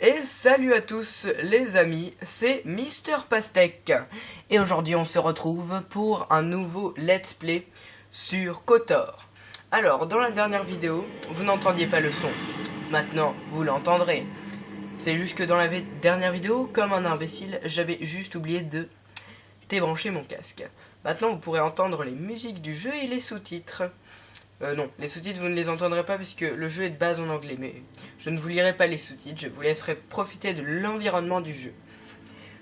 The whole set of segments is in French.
Et salut à tous les amis, c'est Mister Pastèque. Et aujourd'hui on se retrouve pour un nouveau let's play sur KOTOR. Alors dans la dernière vidéo, vous n'entendiez pas le son. Maintenant vous l'entendrez. C'est juste que dans la dernière vidéo, comme un imbécile, j'avais juste oublié de débrancher mon casque. Maintenant vous pourrez entendre les musiques du jeu et les sous-titres. Non, les sous-titres vous ne les entendrez pas puisque le jeu est de base en anglais, mais je ne vous lirai pas les sous-titres, je vous laisserai profiter de l'environnement du jeu.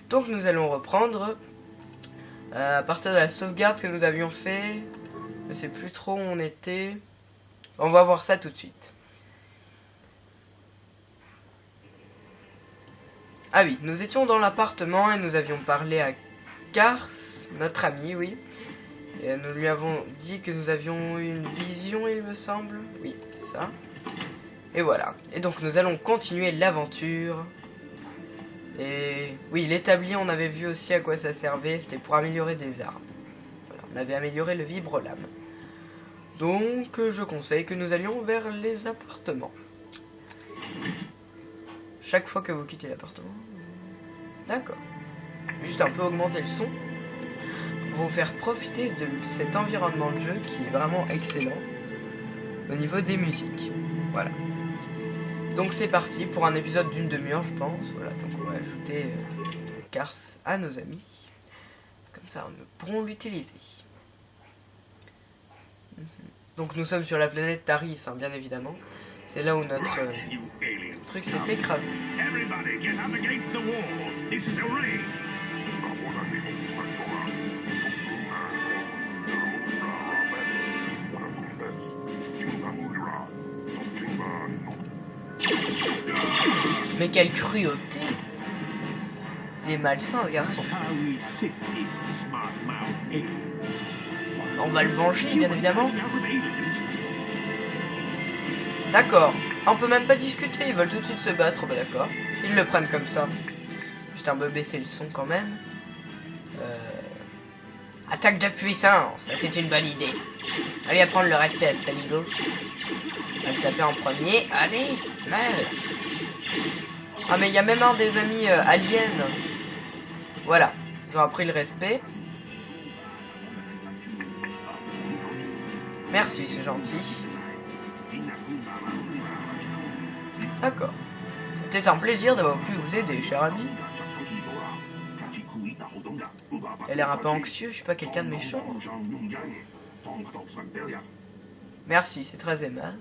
Donc nous allons reprendre à partir de la sauvegarde que nous avions fait. Je ne sais plus trop où on était. On va voir ça tout de suite. Ah oui, nous étions dans l'appartement et nous avions parlé à Kars, notre ami, oui. Et nous lui avons dit que nous avions eu une vision, il me semble. Oui, c'est ça. Et voilà. Et donc nous allons continuer l'aventure. Et oui, l'établi, on avait vu aussi à quoi ça servait. C'était pour améliorer des armes. Voilà, on avait amélioré le vibre-lame. Donc je conseille que nous allions vers les appartements. Chaque fois que vous quittez l'appartement. D'accord. Juste un peu augmenter le son. Vous faire profiter de cet environnement de jeu qui est vraiment excellent au niveau des musiques. Voilà. Donc c'est parti pour un épisode d'une demi-heure, je pense. Voilà, donc on va ajouter Kars à nos amis. Comme ça, nous pourrons l'utiliser. Donc nous sommes sur la planète Taris, hein, bien évidemment. C'est là où notre truc s'est écrasé. Mais quelle cruauté! Il est malsain ce garçon. On va le venger bien évidemment. D'accord. On peut même pas discuter, ils veulent tout de suite se battre. Bah d'accord. S'ils le prennent comme ça. Juste un peu baisser le son quand même. Attaque de puissance, c'est une bonne idée. Allez apprendre le respect à Saligo. On va le taper en premier. Allez, merde. Ah mais il y a même un des amis aliens. Voilà, ils ont appris le respect. Merci, c'est gentil. D'accord. C'était un plaisir d'avoir pu vous aider, cher ami. Il a l'air un peu anxieux, je suis pas quelqu'un de méchant. Merci, c'est très aimable.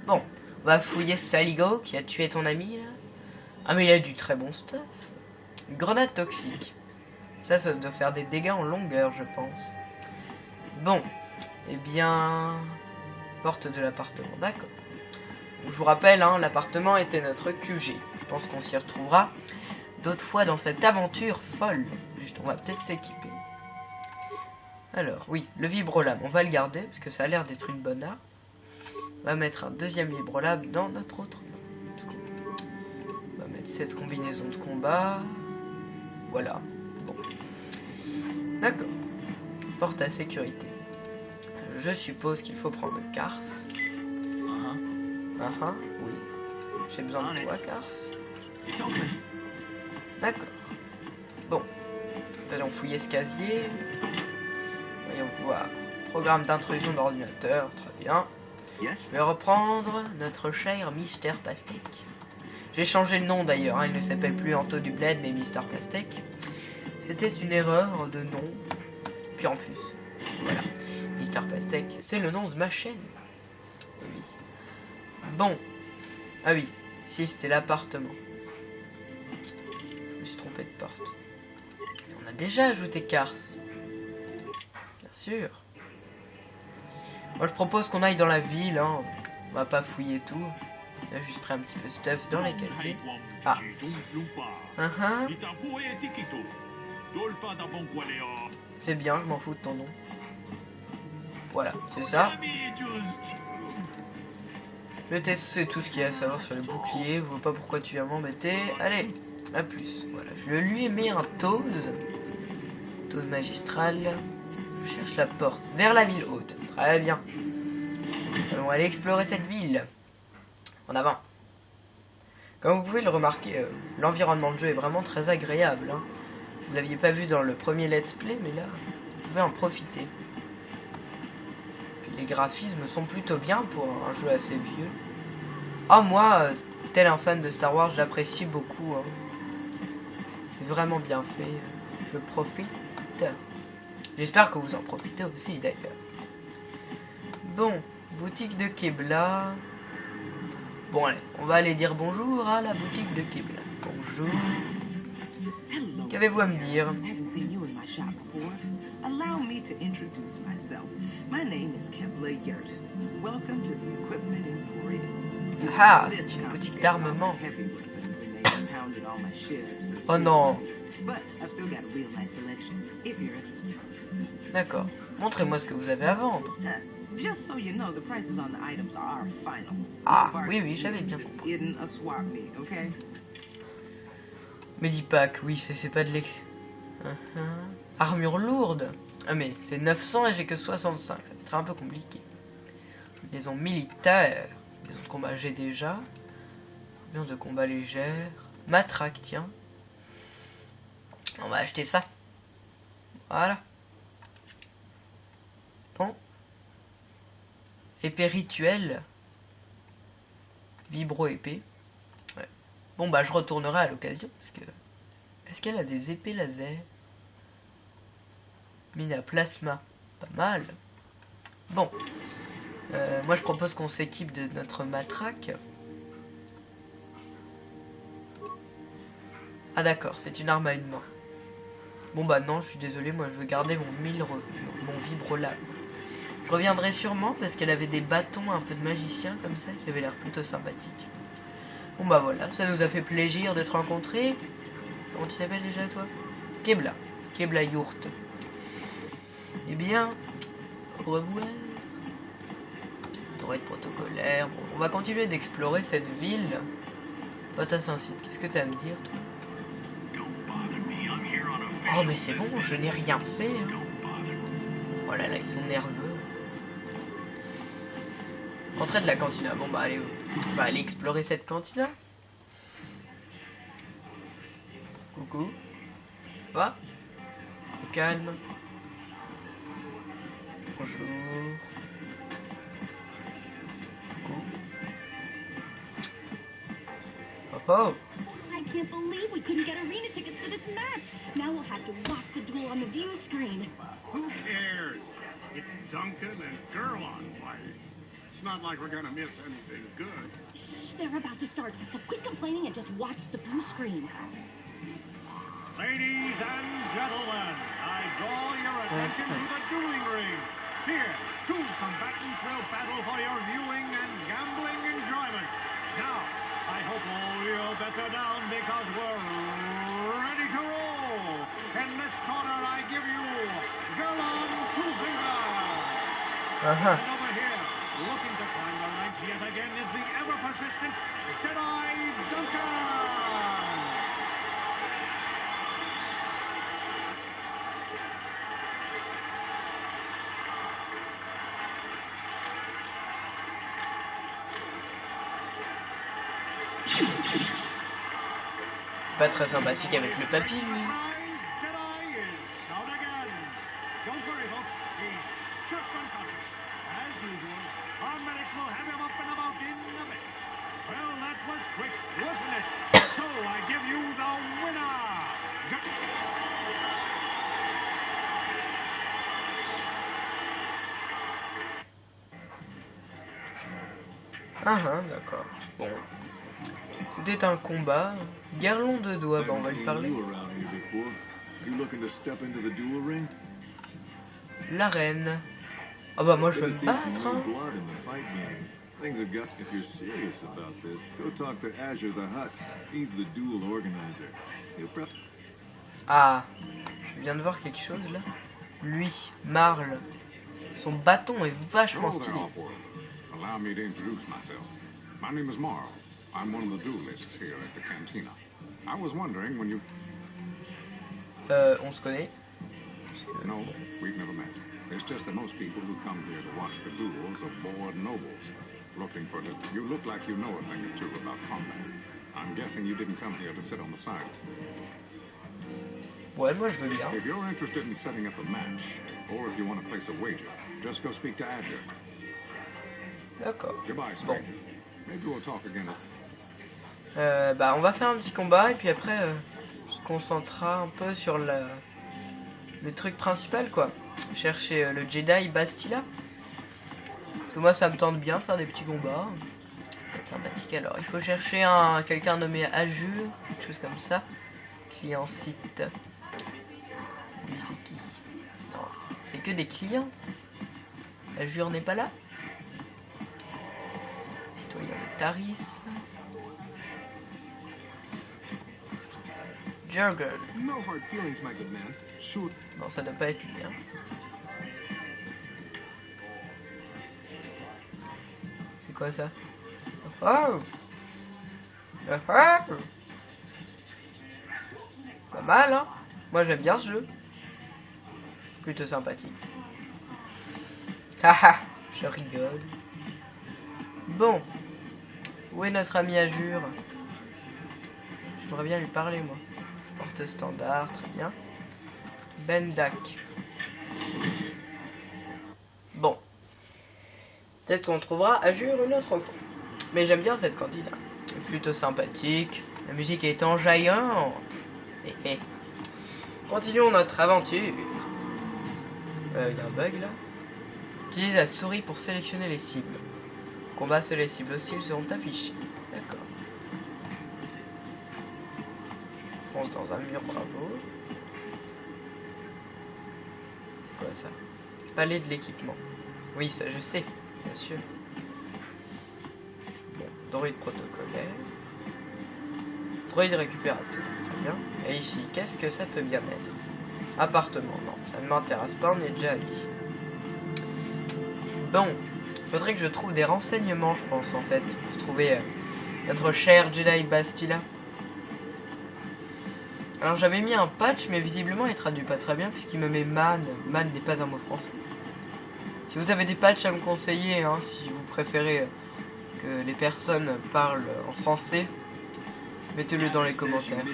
Bon, on va fouiller Saligo qui a tué ton ami là. Ah mais il a du très bon stuff. Une grenade toxique. Ça doit faire des dégâts en longueur, je pense. Bon, eh bien... Porte de l'appartement, d'accord. Je vous rappelle, hein, l'appartement était notre QG. Je pense qu'on s'y retrouvera d'autres fois dans cette aventure folle. Juste, on va peut-être s'équiper. Alors, oui, le vibrolab, on va le garder, parce que ça a l'air d'être une bonne arme. On va mettre un deuxième vibrolab dans notre autre main. On va mettre cette combinaison de combat. Voilà. Bon. D'accord. Porte à sécurité. Je suppose qu'il faut prendre Kars. Oui. J'ai besoin de toi, Kars. D'accord. Bon. Allons fouiller ce casier. Voyons voir. Programme d'intrusion d'ordinateur. Très bien. Je vais reprendre notre cher Mister Pastèque. J'ai changé le nom d'ailleurs. Hein. Il ne s'appelle plus Anto du Bled, mais Mister Pastèque. C'était une erreur de nom. Puis en plus, voilà. Mister Pastèque, c'est le nom de ma chaîne. Oui. Bon. Ah oui. Si, c'était l'appartement. Je me suis trompé de porte. On a déjà ajouté Kars. Bien sûr. Moi je propose qu'on aille dans la ville, hein. On va pas fouiller tout. J'ai juste pris un petit peu de stuff dans les casiers. Ah. C'est bien, je m'en fous de ton nom. Voilà, c'est ça. Je vais tester tout ce qu'il y a à savoir sur le bouclier. Je vois pas pourquoi tu viens m'embêter. Allez, à plus. Voilà, je lui ai mis un Tose. Tose magistral. Je cherche la porte vers la ville haute. Très bien. Nous allons aller explorer cette ville. En avant. Comme vous pouvez le remarquer, l'environnement de jeu est vraiment très agréable. Hein. Vous ne l'aviez pas vu dans le premier let's play, mais là, vous pouvez en profiter. Puis les graphismes sont plutôt bien pour un jeu assez vieux. Ah, moi, tel un fan de Star Wars, j'apprécie beaucoup. Hein. C'est vraiment bien fait. Je profite. J'espère que vous en profitez aussi, d'ailleurs. Bon, boutique de Kebla. Bon, allez, on va aller dire bonjour à la boutique de Kebla. Bonjour. Qu'avez-vous à me dire? Ah, c'est une boutique d'armement. Oh non. D'accord. Montrez-moi ce que vous avez à vendre. Ah, oui, j'avais bien compris. Medipack, oui, c'est pas de l'ex... Armure lourde. Ah mais c'est 900 et j'ai que 65, ça va être un peu compliqué. Liaison militaire. Liaison de combat j'ai déjà. Liaison de combat légère. Matraque, tiens. On va acheter ça. Voilà. Bon. Épée rituelle. Vibro épée. Ouais. Bon bah je retournerai à l'occasion parce que... Est-ce qu'elle a des épées laser? Mine à plasma. Pas mal. Bon. Moi je propose qu'on s'équipe de notre matraque. Ah d'accord, c'est une arme à une main. Bon bah non, je suis désolé, moi je veux garder mon vibro là. Je reviendrai sûrement parce qu'elle avait des bâtons un peu de magicien comme ça qui avaient l'air plutôt sympathique. Bon bah voilà, ça nous a fait plaisir de te rencontrer. Comment tu t'appelles déjà toi? Kebla. Kebla Yurt. Eh bien, au revoir. Pour être protocolaire, bon, on va continuer d'explorer cette ville. Assassin, qu'est-ce que t'as à me dire toi? Oh mais c'est bon, je n'ai rien fait. Oh là là, ils sont nerveux. Entrée de la cantina. Bon bah allez, on va aller explorer cette cantina. Coucou. Ça va? Au calme. Bonjour. Coucou. Oh oh. I can't believe we couldn't get arena tickets for this match. Now we'll have to watch the duel on the view screen. Who cares? It's Duncan and Gerlon fighting. It's not like we're gonna miss anything good. Shh, they're about to start, so quit complaining and just watch the blue screen. Ladies and gentlemen, I draw your attention to the dueling ring. Here, two combatants will battle for your viewing and gambling enjoyment. Now, I hope all your bets are down because we're ready to roll. In this corner, I give you Gerlon Two-Finger. And over here, looking to climb the ranks yet again, is the ever-persistent Deadeye Duncan. Pas très sympathique avec le papy, lui. D'accord. Bon. C'était un combat. Garlon de doigts, bah on va lui parler. L'arène. Ah bah moi je veux me battre, hein. Ah, je viens de voir quelque chose là. Lui, Marle. Son bâton est vachement stylé. Allow me to introduce myself. My name is Marl. I'm one of the duelists here at the cantina. I was wondering when you... On se connaît? No, we've never met. It's just that most people who come here to watch the duels are bored nobles. Looking for the... You look like you know a thing or two about combat. I'm guessing you didn't come here to sit on the side. Ouais, moi je veux bien. If you're interested in setting up a match, or if you want to place a wager, just go speak to Adger. D'accord. Goodbye, Bon. stranger. Maybe we'll talk again. Bah on va faire un petit combat et puis après on se concentrera un peu sur le truc principal quoi. Chercher le Jedi Bastila. Parce que moi ça me tente bien faire des petits combats. Ça peut être sympathique. Alors il faut chercher quelqu'un nommé Azure, quelque chose comme ça. Client site. Lui c'est qui? Non, c'est que des clients. Azure n'est pas là. Citoyen de Taris. Jurgen. No hard feelings, my good man. Sure. Non, ça doit pas être lui. Hein. C'est quoi ça? Oh! Oh! Pas mal, hein? Moi j'aime bien ce jeu. Plutôt sympathique. Haha, je rigole. Bon. Où est notre ami Azure? J'aimerais bien lui parler, moi. Porte standard, très bien. Bendak. Bon. Peut-être qu'on trouvera Azure une autre fois. Mais j'aime bien cette candidat. Elle est plutôt sympathique. La musique est enjaillante. Continuons notre aventure. Y a un bug là. Utilise la souris pour sélectionner les cibles. Combat, seules les cibles hostiles seront affichées. D'accord. Fonce dans un mur, bravo. Quoi ça? Palais de l'équipement. Oui, ça je sais, bien sûr. Bon, droïde protocolaire. Droïde récupérateur, très bien. Et ici, qu'est-ce que ça peut bien être? Appartement, non, ça ne m'intéresse pas, on est déjà allé. Bon, faudrait que je trouve des renseignements, je pense, en fait, pour trouver notre cher Jedi Bastila. Alors j'avais mis un patch, mais visiblement il traduit pas très bien, puisqu'il me met man. Man n'est pas un mot français. Si vous avez des patchs à me conseiller, hein, si vous préférez que les personnes parlent en français, mettez-le dans les commentaires.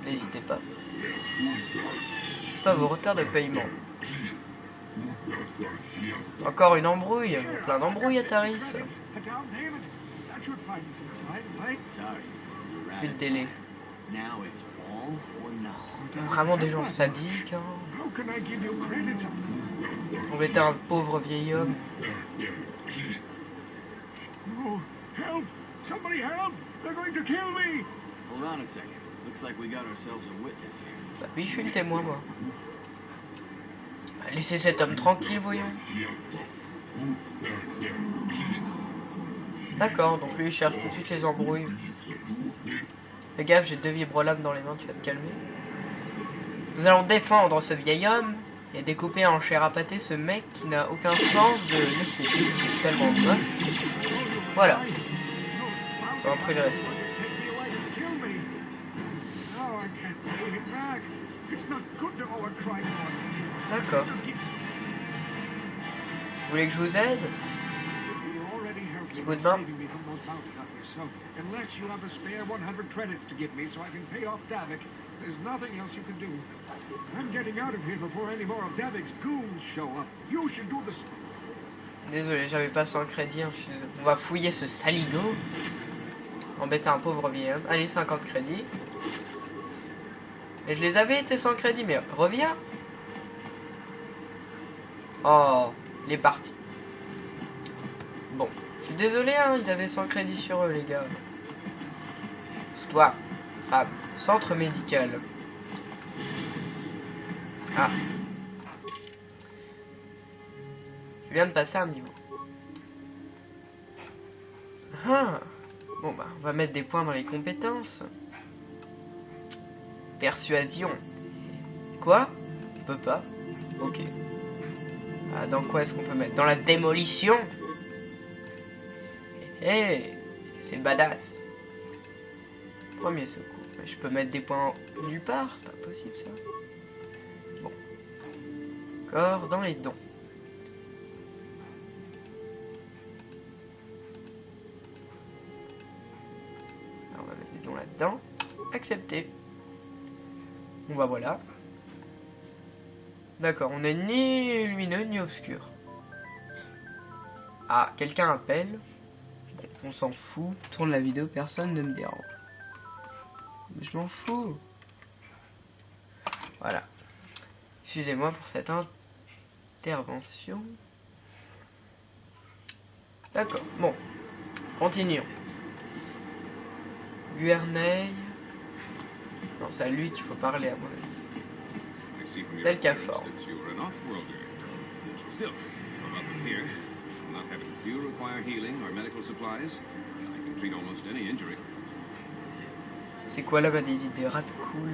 N'hésitez pas. Pas vos retards de paiement. Encore une embrouille. Plein d'embrouilles à Taris. Plus de délai. Vraiment des gens sadiques. Hein. Embêter un pauvre vieil homme. Oh, help! Somebody help! They're going to kill me! Hold on a second. Looks like we got ourselves a witness here. Bah oui, je suis le témoin, moi. Bah, laissez cet homme tranquille, voyons. D'accord, donc lui il cherche tout de suite les embrouilles. Fais gaffe, j'ai 2 vibrolames dans les mains, tu vas te calmer. Nous allons défendre ce vieil homme et découper en chair à pâté ce mec qui n'a aucun sens de l'esthétique, tellement moche. Voilà. Ils ont appris le respect. D'accord. Vous voulez que je vous aide? Petit coup de main. Unless you have a spare 100 credits to give me so I can pay off Davik, there's nothing else you can do. I'm getting out of here before any more of Davik's goons show up. You should do the... Désolé, j'avais pas 100 crédits. Hein, On va fouiller ce saligo. Embêter un pauvre vieil homme. Allez, 50 crédits. Et je les avais été 100 crédits, mais reviens. Oh, il est parti. Bon, je suis désolé, hein, ils avaient 100 crédits sur eux, les gars. C'est toi, femme, centre médical. Ah. Je viens de passer un niveau. Ah. Bon bah, on va mettre des points dans les compétences. Persuasion. Quoi? On peut pas. Ok. Ah, dans quoi est-ce qu'on peut mettre? Dans la démolition? Hé, c'est badass. Premier secours. Mais je peux mettre des points nulle part, c'est pas possible ça. Bon. Encore dans les dons. Alors, on va mettre des là-dedans. Accepter. Bon bah voilà. D'accord, on n'est ni lumineux ni obscur. Ah, quelqu'un appelle. Bon, on s'en fout. Tourne la vidéo, personne ne me dérange. Mais je m'en fous. Voilà. Excusez-moi pour cette intervention. D'accord, bon. Continuons. Guerney. Non, c'est à lui qu'il faut parler, à mon avis. C'est le cafard. C'est quoi la maladie des rats cool?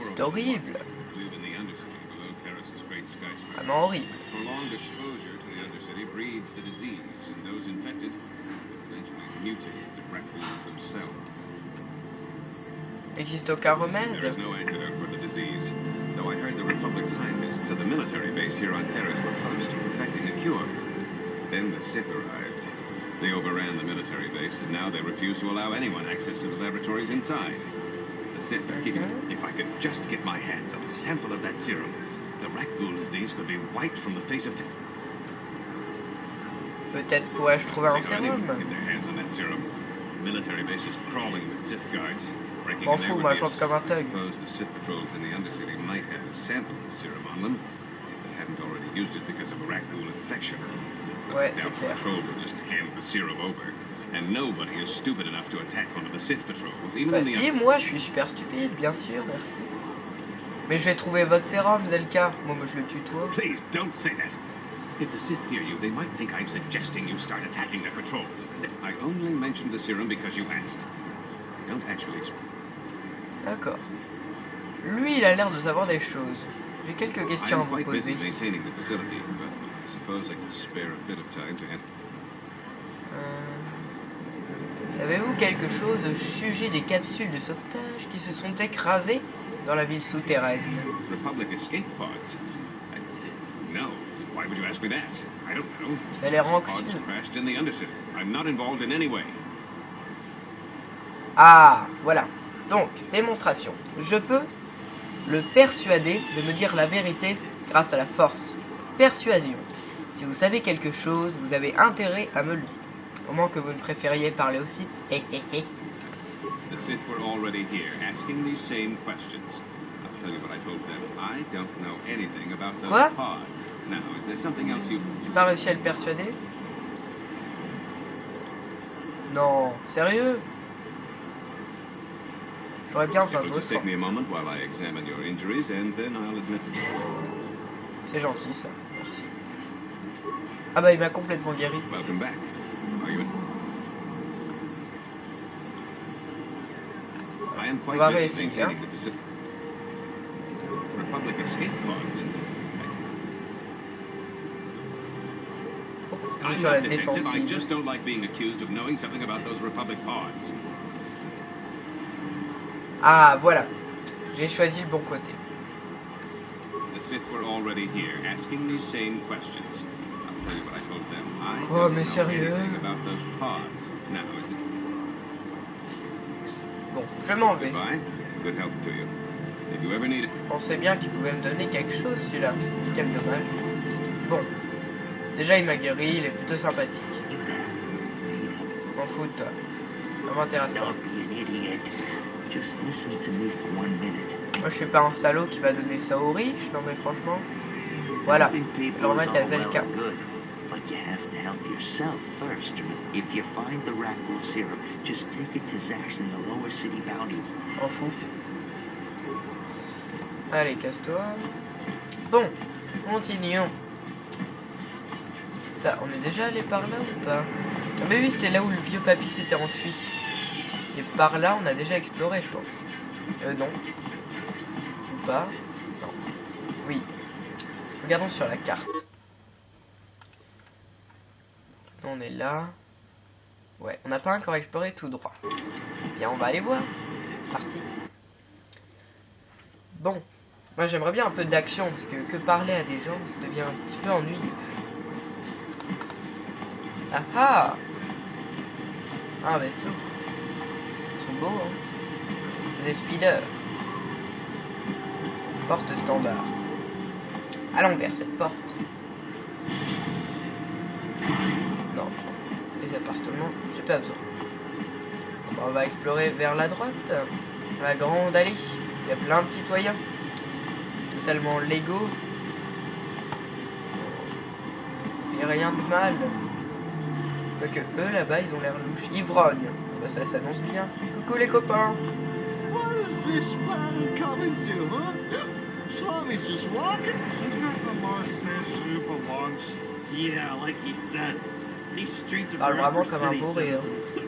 C'est horrible. Vraiment horrible. N'existe aucun remède? There is no antidote for the disease, though I heard the Republic scientists at the military base here on Terrace were close to perfecting a cure. Then the Sith arrived. They overran the military base, and now they refuse to allow anyone access to the laboratories inside. The Sith are keeping... If I could just get my hands on a sample of that serum, the Rakghoul disease could be wiped from the face of... Peut-être pourrais-je trouver un sérum? Get their hands on that serum. Military base is crawling with Sith guards. M'en fous, moi je chante comme un thug. Suppose the Sith patrols in the Undercity might have a sample of the serum on them if they hadn't already used it because of a Rakghoul infection. Ouais, Now c'est the clair. patrol will just hand the serum over, and nobody is stupid enough to attack one of the Sith patrols, even Bah in the si, moi je suis super stupide, bien sûr, merci. Mais je vais trouver votre sérum, Zelka. Moi, je le tutoie. Please don't say that. If the Sith hear you, they might think I'm suggesting you start attacking their patrols. I only mentioned the serum because you asked. I don't actually. D'accord. Lui, il a l'air de savoir des choses. J'ai quelques questions à I'm vous quite busy poser. maintaining the facility, but I suppose I can spare a bit of time to answer. Savez-vous quelque chose au sujet des capsules de sauvetage qui se sont écrasées dans la ville souterraine? Republic escape pods? No. Why would you ask me that? I don't know. Tu as l'air Pods anxieux. crashed in the Undercity. I'm not involved in any way. Ah, voilà. Donc, démonstration. Je peux le persuader de me dire la vérité grâce à la force. Persuasion. Si vous savez quelque chose, vous avez intérêt à me le dire. Au moins que vous ne préfériez parler au site. Hé hé hé. The Sith were already here, asking these same questions. I'll tell you what I told them. I don't know anything about those Quoi? pods. Now, is there something else you... J'ai pas réussi à le persuader? Non, sérieux? J'aurais bien besoin de It'll vos just soins. take me a moment while I examine your injuries, and then I'll admit... C'est gentil ça, merci. Ah bah il m'a complètement guéri. Welcome back. Are you... I am quite On va busy réessayer, maintaining the facility. Republic escape pods. Pourquoi vous êtes I'm sur la not defensive. I défensive? just don't like being accused of knowing something about those Republic pods. Ah voilà, j'ai choisi le bon côté. The Sith were already here, asking these same questions. I'll tell you what I told them. I Oh, don't mais know sérieux? anything about those pods. Now, is it... Bon, je m'en vais. Goodbye. Good health to you. If you ever need it. Je pensais bien qu'il pouvait me donner quelque chose celui-là. Quel dommage. Bon, déjà il m'a guéri, il est plutôt sympathique. M'en fous de toi. Ça m'intéresse pas. Don't be an idiot. Just listen to me for 1 minute. Moi je suis pas un salaud qui va donner ça aux riches, non mais franchement. Voilà, Helping je people le remets is à all well Zelka. and good, but you have to help yourself first. If you find the Rakghoul serum, just take it to Zax in the lower city bounty. M'en fous. Allez, casse-toi. Bon, continuons. Ça, on est déjà allé par là ou pas? Ah mais oui, c'était là où le vieux papy s'était enfui. Et par là, on a déjà exploré, je pense. Non. Ou pas? Non. Oui. Regardons sur la carte. On est là. Ouais, on n'a pas encore exploré tout droit. Bien, on va aller voir. C'est parti. Bon. Moi, j'aimerais bien un peu d'action, parce que parler à des gens, ça devient un petit peu ennuyeux. Ah ah! Un vaisseau. Ils sont beaux, hein? C'est des speeders. Porte standard. Allons vers cette porte. Non. Les appartements, j'ai pas besoin. On va explorer vers la droite. La grande allée. Il y a plein de citoyens. Totalement légaux. Il n'y a rien de mal. Quoique eux là-bas ils ont l'air louches. Ivrogne. Bah, ça s'annonce bien. Coucou les copains. What is this man coming to, huh? Slamy's just walking. Sometimes the law says super lunch. Yeah, like he said. These streets are Parle forever vraiment comme un city bourré, hein. citizens.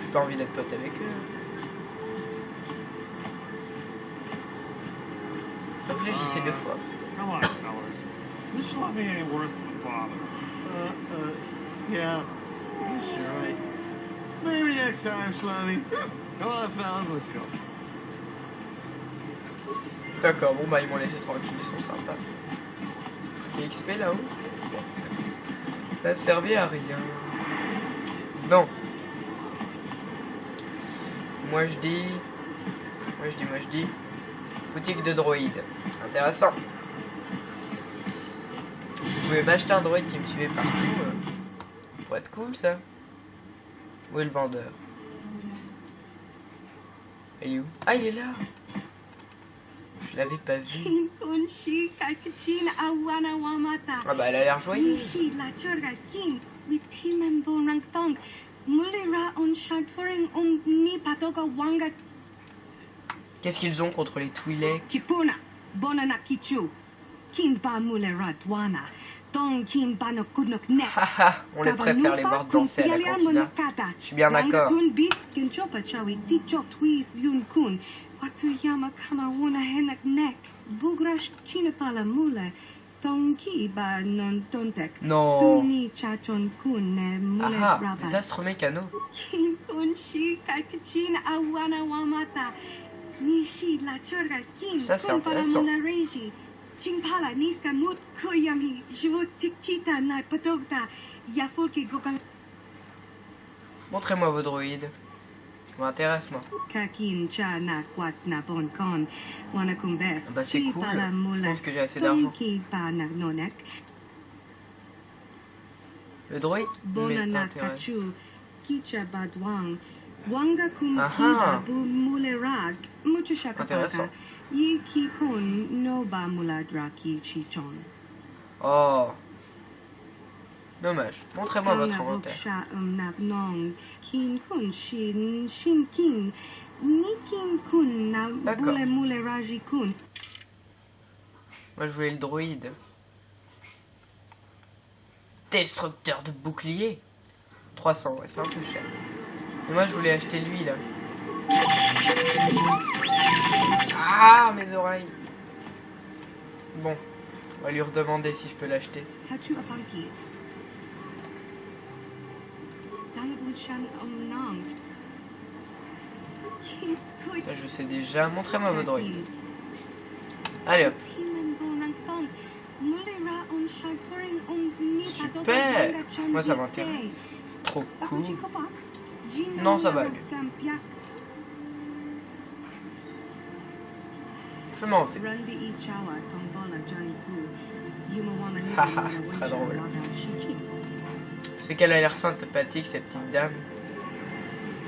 J'ai pas envie d'être pote avec eux. Réfléchissez 2 fois. Come on, fellas. This Slummy ain't worth the bother. Yeah. I guess you're right. Maybe next time, Slammy. Come on, fellas, let's go. D'accord, bon bah ils m'ont laissé tranquille, ils sont sympas. Et XP là-haut. Ça a servi à rien. Bon. Moi je dis. Boutique de droïdes. Intéressant. Vous pouvez m'acheter un droïde qui me suivait partout. Pour être cool ça. Où est le vendeur? Il est où? Ah il est là. Je l'avais pas vu. Kin kun shi kakachin awana wamata. Ah bah elle a l'air joyeuse. Nishi la chorga kin. Witimem bon rang thong. Mulera on shanturing ni patoga wanga Qu'est-ce qu'ils ont contre les Twi'lek? kipuna. Bonana kichu. Kin ba mulera dwana. Tong kin ba no kudnok nek. Haha, on les préfère les voir danser à la cantina. Je suis bien d'accord. Kun bis kin chopa chawi tichok twis yun kun. Watuyama kama wuna henak nek. Bugrash chinapala mule. Tonki ba non tontek. Non. Tuni chachon kun ne mule Ah ah, rabat. des astres mécanos. Kin kun shi kakachin awana wamata. Nishi la chorga kin Ça, c'est kun pala intéressant. muna reji. Chingpala niska mut koyami. Jivot tikchita na patogta. Yafulki gokal. Montrez-moi vos droïdes. Ça m'intéresse moi. Kakin cha na kwat na bon kon. Wana kumbes. Ah bah c'est cool. Je pense que j'ai assez d'argent. Tonki pa na nonek. Le droïde Bona na m'intéresse. kachu. Kicha badwang. Wanga kum Ah kiba ah. bu mulerag. Mucho Intéressant. shakapaka. Yi ki kun no ba muladra ki chichon. Oh. Dommage. Montrez-moi votre Kanga inventaire. buksha nak nong. Kin kun shin kin. Ni kin kun na D'accord. bule muleraji kun. Moi je voulais le droïde. Destructeur de bouclier. 300, ouais, c'est un peu cher. Et moi je voulais acheter lui là. Ah, mes oreilles. Bon, on va lui redemander si je peux l'acheter. Hachu apanki. Tanabushan nong. Kin kun. Ça je sais déjà. Montrez-moi vos droïdes. Allez hop. Super. Moi, ça m'intéresse. Trop cool. Non, ça va aller. Je m'en vais. Haha, très drôle. C'est qu'elle a l'air sympathique, cette petite dame.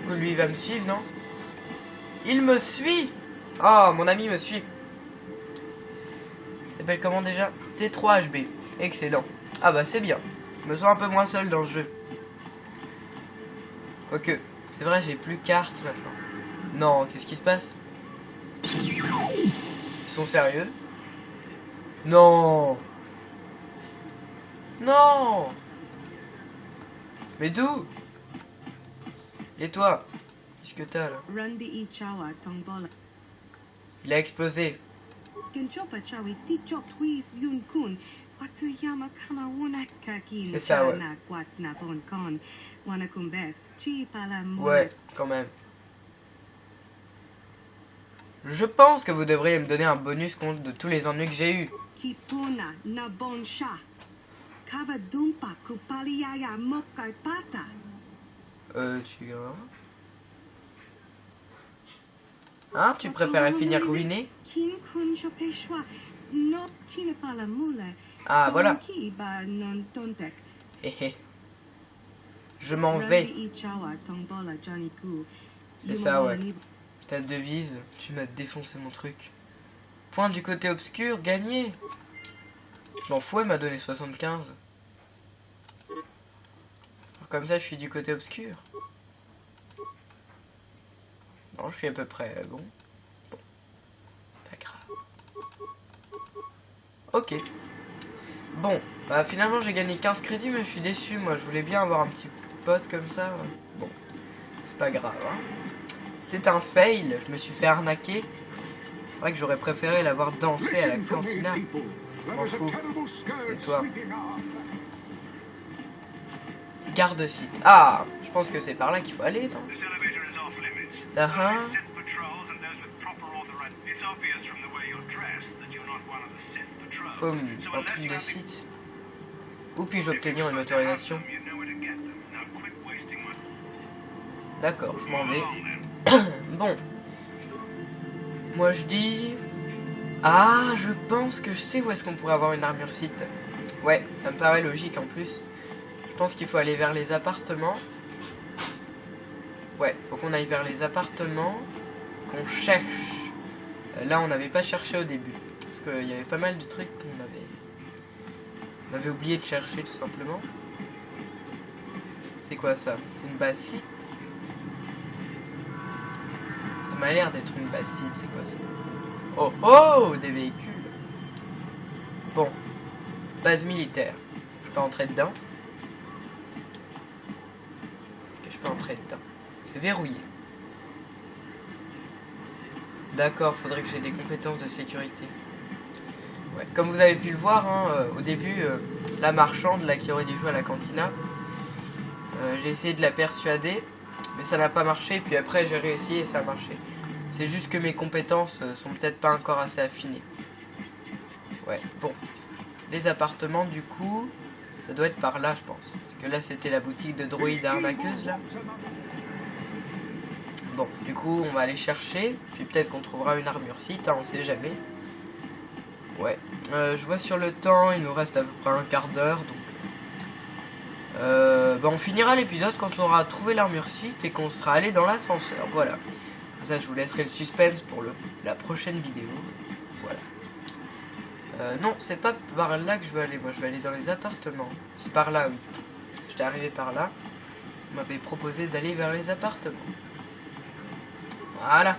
Du coup, lui, il va me suivre, non? Il me suit! Oh, mon ami me suit. Il s'appelle comment déjà? T3HB. Excellent. Ah bah, c'est bien. Je me sens un peu moins seul dans le jeu. Quoique, c'est vrai, j'ai plus carte maintenant. Non, qu'est-ce qui se passe? Ils sont sérieux? Non! Non! Mais d'où? Et toi? Qu'est-ce que t'as là? Il a explosé. C'est ça, ouais. Ouais, quand même. Je pense que vous devriez me donner un bonus compte de tous les ennuis que j'ai eu. Kipona Nabonsha. Kavadumpa Kupaliaya Mokapata. Tu vois. Hein, tu préférais finir ruiné? Ah, voilà. Hé hé. Je m'en vais. C'est ça, ouais. Ta devise, tu m'as défoncé mon truc. Point du côté obscur, gagné. Je m'en fous, elle m'a donné 75. Alors, comme ça, je suis du côté obscur. Non, je suis à peu près bon. Bon. Pas grave. Ok. Bon, bah finalement j'ai gagné 15 crédits, mais je suis déçu. Moi, je voulais bien avoir un petit pote comme ça. Bon, c'est pas grave. Hein. C'était un fail, je me suis fait arnaquer. C'est vrai que j'aurais préféré l'avoir dansé à la cantina. Je m'en fous. C'est toi. Garde-site. Ah, je pense que c'est par là qu'il faut aller, non? Faut un truc de site. Où puis-je obtenir une autorisation? D'accord, je m'en vais. Bon. Moi je dis... Ah, je pense que je sais où est-ce qu'on pourrait avoir une armure site. Ouais, ça me paraît logique en plus. Je pense qu'il faut aller vers les appartements. Ouais, faut qu'on aille vers les appartements. Qu'on cherche. Là, on n'avait pas cherché au début. Parce qu'il y avait pas mal de trucs qu'on avait oublié de chercher tout simplement. C'est quoi ça? C'est une base site? Ça m'a l'air d'être une base site, c'est quoi ça? Oh oh, des véhicules. Bon. Base militaire. Je peux entrer dedans? Est-ce que je peux entrer dedans? C'est verrouillé. D'accord, faudrait que j'ai des compétences de sécurité. Ouais. Comme vous avez pu le voir, hein, au début, la marchande là qui aurait dû jouer à la cantina, j'ai essayé de la persuader, mais ça n'a pas marché. Puis après, j'ai réussi et ça a marché. C'est juste que mes compétences sont peut-être pas encore assez affinées. Ouais, bon. Les appartements, du coup, ça doit être par là, je pense. Parce que là, c'était la boutique de droïdes arnaqueuses, là. Bon, du coup, on va aller chercher. Puis peut-être qu'on trouvera une armure site, hein, on sait jamais. Ouais. Je vois sur le temps, il nous reste à peu près un quart d'heure. Donc, bah, on finira l'épisode quand on aura trouvé l'armure site et qu'on sera allé dans l'ascenseur. Voilà. Comme ça, je vous laisserai le suspense pour la prochaine vidéo. Voilà. Non, c'est pas par là que je veux aller. Moi, je vais aller dans les appartements. C'est par là, oui. J'étais arrivé par là. On m'avait proposé d'aller vers les appartements. Voilà.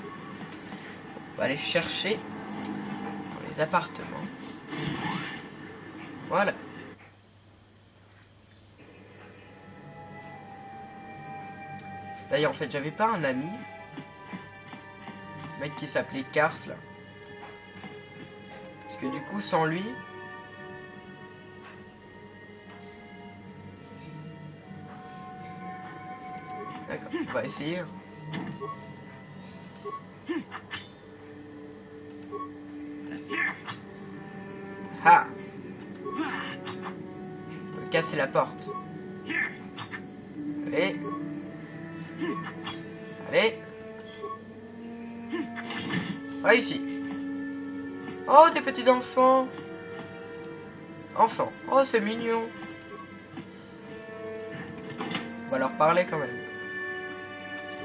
On va aller chercher dans les appartements. Voilà. D'ailleurs, en fait, j'avais pas un ami. Un mec qui s'appelait Cars, là. Parce que du coup, sans lui... D'accord, on va essayer. Ah! On peut casser la porte. Allez. Allez. Réussi. Oh, des petits enfants. Enfants. Oh, c'est mignon. On va leur parler quand même.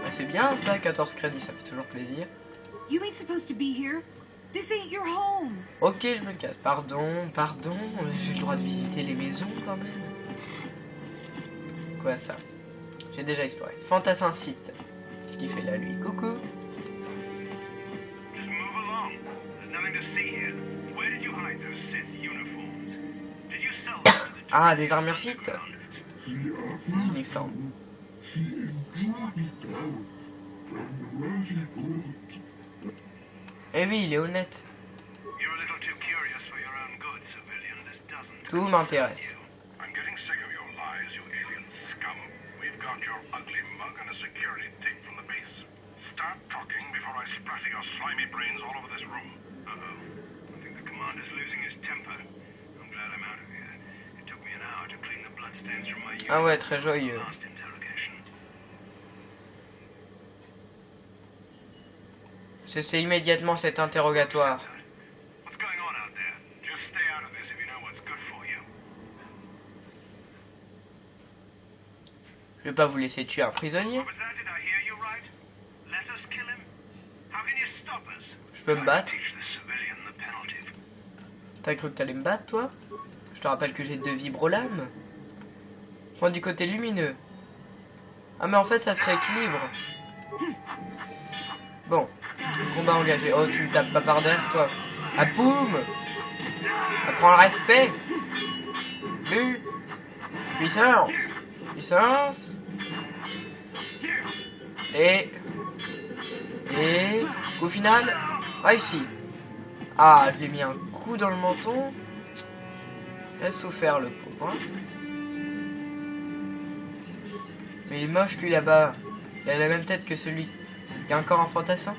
C'est bien ça, 14 crédits, ça fait toujours plaisir. You ain't supposed to be here. This ain't your home. Ok, je me casse. Pardon, pardon. J'ai le droit de visiter les maisons quand même. Quoi ça? J'ai déjà exploré. Fantassin site. Qu'est-ce qu'il fait là, lui? Coucou. Ah, des armures sites. Des uniformes. Eh oui, il est honnête. Tout m'intéresse. Ah ouais, très joyeux. Cessez immédiatement cet interrogatoire. Je vais pas vous laisser tuer un prisonnier. Je peux me battre. T'as cru que t'allais me battre, toi? Je te rappelle que j'ai 2 vibrolames. Prends du côté lumineux. Ah mais en fait ça se rééquilibre. Bon. Combat engagé. Oh, tu me tapes pas par derrière, toi. Ah boum. Apprends le respect. Bu. Puissance. Puissance. Et au final, réussi. Ah, je lui ai mis un coup dans le menton. Il a souffert, le pauvre. Hein. Mais il est moche, lui, là-bas. Il a la même tête que celui. Il y a encore un fantassin.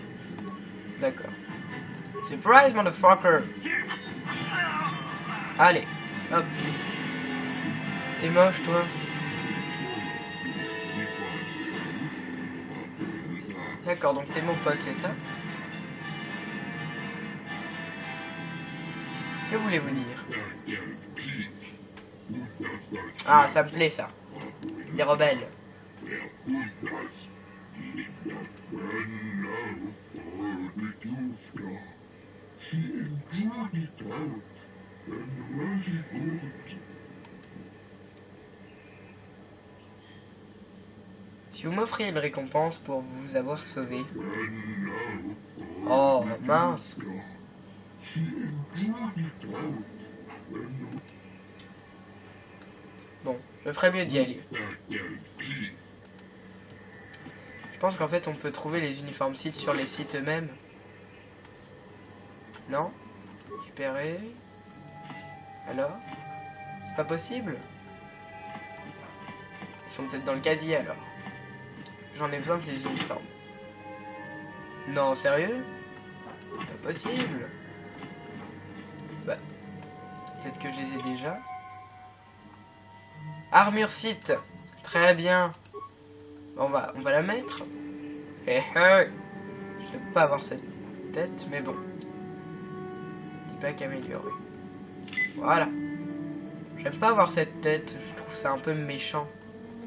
D'accord. Surprise, motherfucker. Allez, hop. T'es moche, toi. D'accord, donc t'es mon pote, c'est ça? Que voulez-vous dire? Ah, ça me plaît, ça. Des rebelles. Si vous m'offriez une récompense pour vous avoir sauvé. Oh, mince. Bon, je ferais mieux d'y aller. Je pense qu'en fait on peut trouver les uniformes sites sur les sites eux-mêmes. Non? Récupérer. Alors? C'est pas possible? Ils sont peut-être dans le casier alors. J'en ai besoin de ces uniformes. Non, sérieux? Pas possible. Bah, peut-être que je les ai déjà. Armure site. Très bien. On va la mettre. Eh, je ne peux pas avoir cette tête, mais bon. Petit pack amélioré. Voilà. J'aime pas avoir cette tête. Je trouve ça un peu méchant.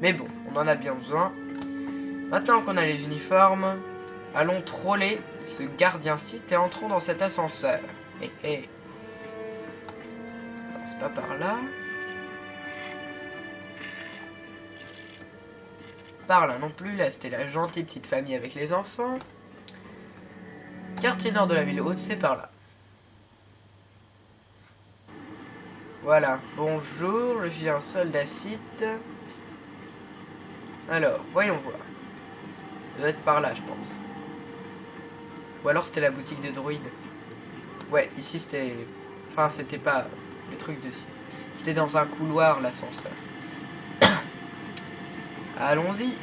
Mais bon, on en a bien besoin. Maintenant qu'on a les uniformes, allons troller ce gardien site et entrons dans cet ascenseur. Eh eh. C'est pas par là. Par là non plus, là c'était la gentille petite famille avec les enfants. Quartier nord de la ville haute, c'est par là. Voilà, bonjour, je suis un soldat site. Alors, voyons voir. Ça doit être par là, je pense. Ou alors c'était la boutique de droïdes. Ouais, ici c'était... Enfin, c'était pas le truc de site. C'était dans un couloir, l'ascenseur. Allons-y.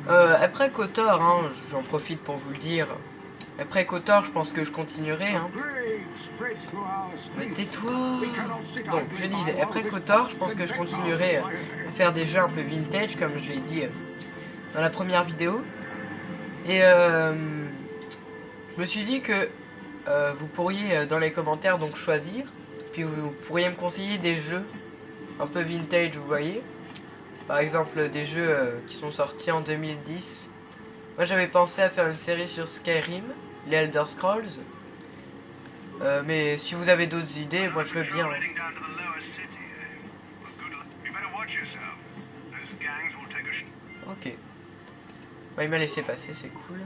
Alors... après KOTOR, hein, j'en profite pour vous le dire. Après KOTOR, je pense que je continuerai. Hein. Mais tais-toi. Donc, je disais, après KOTOR, je pense que je continuerai à faire des jeux un peu vintage, comme je l'ai dit dans la première vidéo. Et je me suis dit que vous pourriez dans les commentaires donc choisir. Puis vous pourriez me conseiller des jeux un peu vintage, vous voyez. Par exemple, des jeux qui sont sortis en 2010. Moi, j'avais pensé à faire une série sur Skyrim, les Elder Scrolls. Mais si vous avez d'autres idées, moi je veux bien. Ok. Bah, il m'a laissé passer, c'est cool.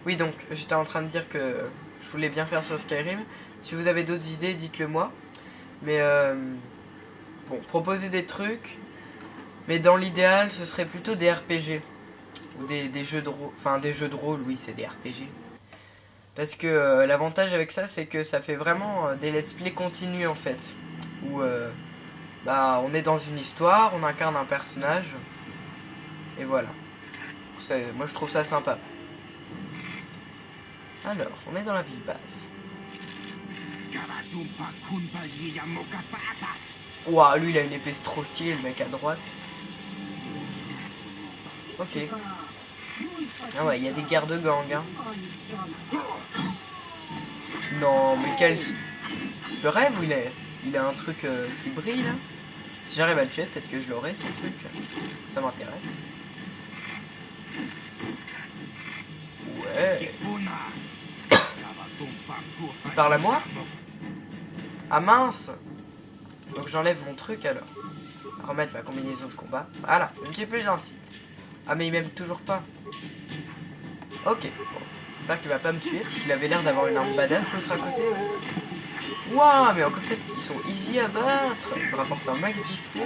Oui, donc, j'étais en train de dire que je voulais bien faire sur Skyrim. Si vous avez d'autres idées, dites-le moi. Mais, bon, proposez des trucs. Mais dans l'idéal, ce serait plutôt des RPG. Ou des jeux de rôle. Enfin, des jeux de rôle, oui, c'est des RPG. Parce que l'avantage avec ça, c'est que ça fait vraiment des let's play continus, en fait. Où, bah, on est dans une histoire, on incarne un personnage. Et voilà. Moi je trouve ça sympa. Alors, on est dans la ville basse. Ouah, lui il a une épée trop stylée, le mec à droite. Ok. Ah ouais, il y a des guerres de gang, hein. Non, mais quel... Je rêve ou il a un truc qui brille, là. Si j'arrive à le tuer, peut-être que je l'aurai, son truc. Ça m'intéresse. Ouais. Il parle à moi? Ah mince! Donc j'enlève mon truc alors. Remettre ma combinaison de combat. Voilà, je ne suis plus un site. Ah mais il m'aime toujours pas. Ok, bon. J'espère qu'il va pas me tuer, parce qu'il avait l'air d'avoir une arme badass l'autre à côté. Waouh, mais en fait, ils sont easy à battre. Il me rapporte un max d'XP.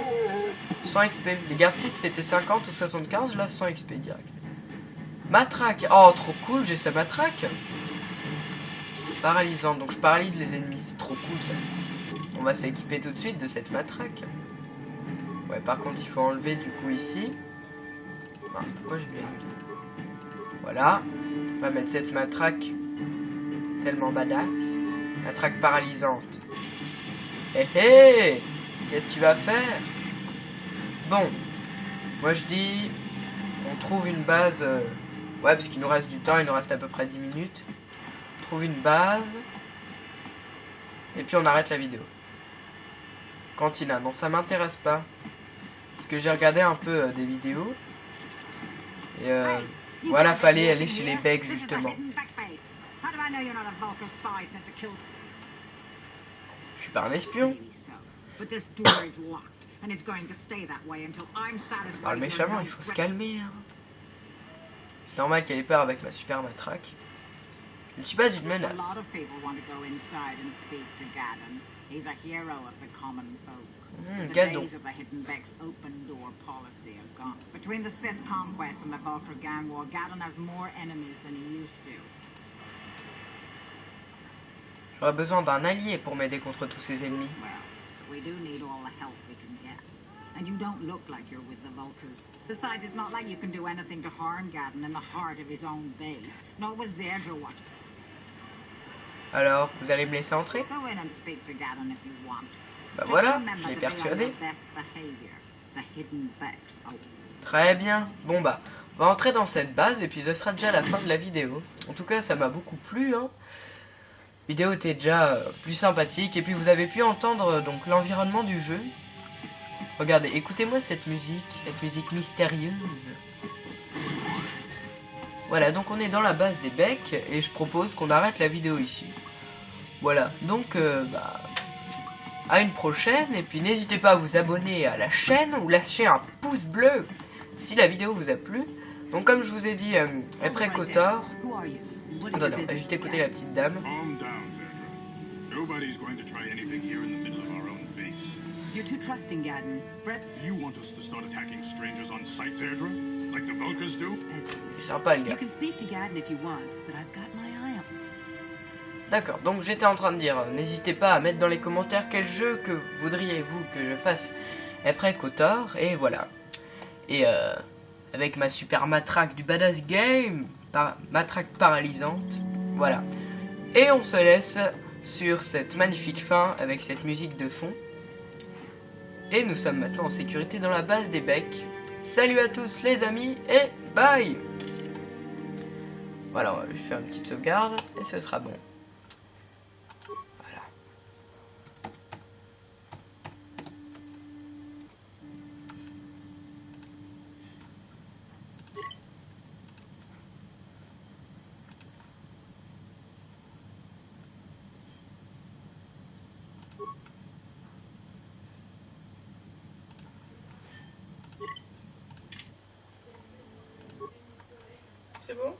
100 XP. Les gardes sites c'était 50 ou 75, là 100 XP direct. Matraque. Oh, trop cool, j'ai sa matraque. Paralysante, donc je paralyse les ennemis, c'est trop cool ça. On va s'équiper tout de suite de cette matraque. Ouais, par contre, il faut enlever du coup ici. Mince, pourquoi j'ai bien mis? Voilà. On va mettre cette matraque tellement badass. Matraque paralysante. Hé hé! Qu'est-ce que tu vas faire? Bon. Moi je dis... On trouve une base... Ouais, parce qu'il nous reste du temps, il nous reste à peu près 10 minutes. On trouve une base. Et puis on arrête la vidéo. Cantina, non ça m'intéresse pas. Parce que j'ai regardé un peu des vidéos. Et voilà, fallait aller chez les becs justement. Je suis pas un espion. Je parle méchamment, il faut se calmer. Hein. C'est normal qu'elle ait peur avec ma super matraque. Je ne suis pas une menace. Gadon. Between the Sith conquest and the Vulcar gang war, Gadon has more enemies than he used to. J'aurais besoin d'un allié pour m'aider contre tous ces ennemis. Well, we do need all the help we can get. And you don't look like you're with the Vulcars. Besides, it's not like you can do anything to harm Gadon in the heart of his own base. Not with Zerdra watching. Alors, vous allez me laisser entrer? Go in and speak to Gadon if you want. Bah voilà, je l'ai persuadé. Très bien. Bon bah, on va entrer dans cette base et puis ce sera déjà la fin de la vidéo. En tout cas, ça m'a beaucoup plu. Hein. La vidéo était déjà plus sympathique et puis vous avez pu entendre donc l'environnement du jeu. Regardez, écoutez-moi cette musique mystérieuse. Voilà, donc on est dans la base des becs et je propose qu'on arrête la vidéo ici. Voilà, donc bah... à une prochaine, et puis n'hésitez pas à vous abonner à la chaîne ou lâcher un pouce bleu si la vidéo vous a plu. Donc comme je vous ai dit après Kotor, attendez, on va juste écouter la petite dame. You're too trusting, Gadon. Brett, You want us to start attacking strangers on sight, Zerdra? Like the Vulcars do? C'est sympa le gars. you can speak to Gadon if you want, but I've got my eye on him. D'accord, donc j'étais en train de dire, n'hésitez pas à mettre dans les commentaires quel jeu que voudriez-vous que je fasse après Kotor, et voilà. Et avec ma super matraque du Badass Game, matraque paralysante, voilà. Et on se laisse sur cette magnifique fin avec cette musique de fond. Et nous sommes maintenant en sécurité dans la base des becs. Salut à tous les amis et bye. Voilà, on va juste faire une petite sauvegarde et ce sera bon. Voilà. C'est bon ?